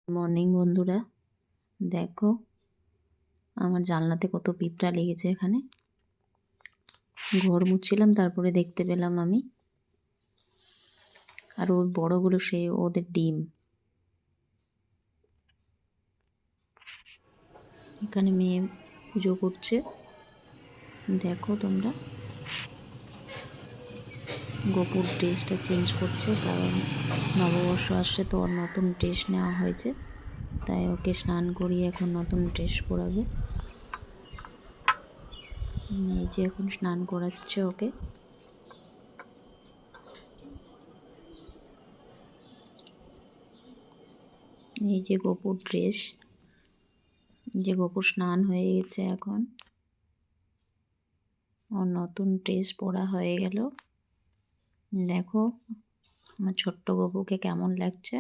Morning বন্ধুরা, দেখো আমার জানলাতে কত পিঁপড়া লেগেছে। এখানে ঘর মুছছিলাম, তারপরে দেখতে পেলাম আমি। আর ওই বড়গুলো সে ওদের ডিম। এখানে মেয়ে পুজো করছে, দেখো তোমরা। গোপুর ড্রেসটা চেঞ্জ করছে, কারণ নববর্ষ আসছে তো ওর নতুন ড্রেস নেওয়া হয়েছে, তাই ওকে স্নান করিয়ে এখন নতুন ড্রেস পরাবে। এই যে এখন স্নান করাচ্ছে ওকে। এই যে গোপুর ড্রেস, যে গোপুর স্নান হয়ে গেছে, এখন ওর নতুন ড্রেস পরা হয়ে গেল। দেখো আমার ছোট্ট গোপুকে কেমন লাগছে।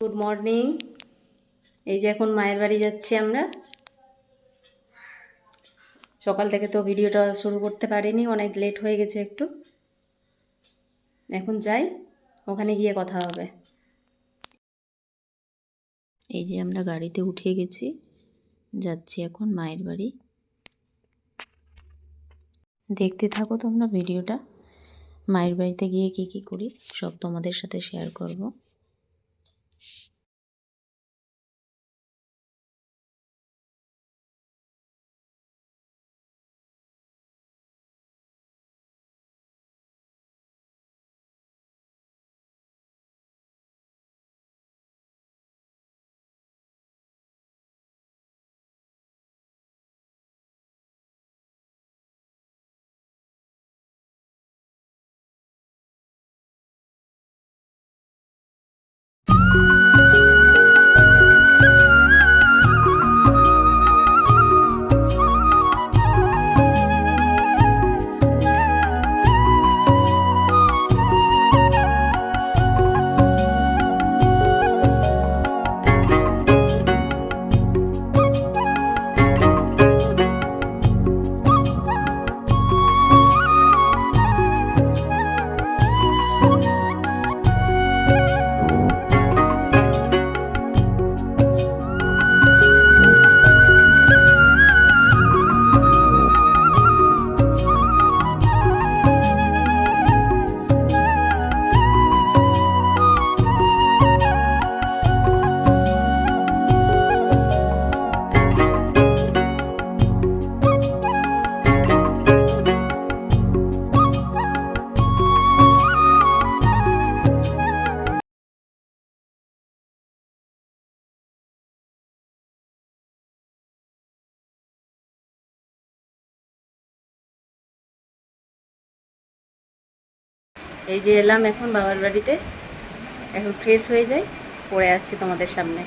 Good morning. এই যে এখন মায়ের বাড়ি যাচ্ছি আমরা। সকাল থেকে তো ভিডিওটা শুরু করতে পারিনি, অনেক লেট হয়ে গেছে একটু। এখন যাই, ওখানে গিয়ে কথা হবে। এই যে আমরা গাড়িতে উঠে গেছি, যাচ্ছি এখন মায়ের বাড়ি। দেখতে থাকো তোমরা ভিডিওটা। মায়ের বাড়িতে গিয়ে কি করি সব তোমাদের সাথে শেয়ার করব। এই যে এলাম এখন বাবার বাড়িতে, এখন ফ্রেশ হয়ে যাই, পরে আসছি তোমাদের সামনে।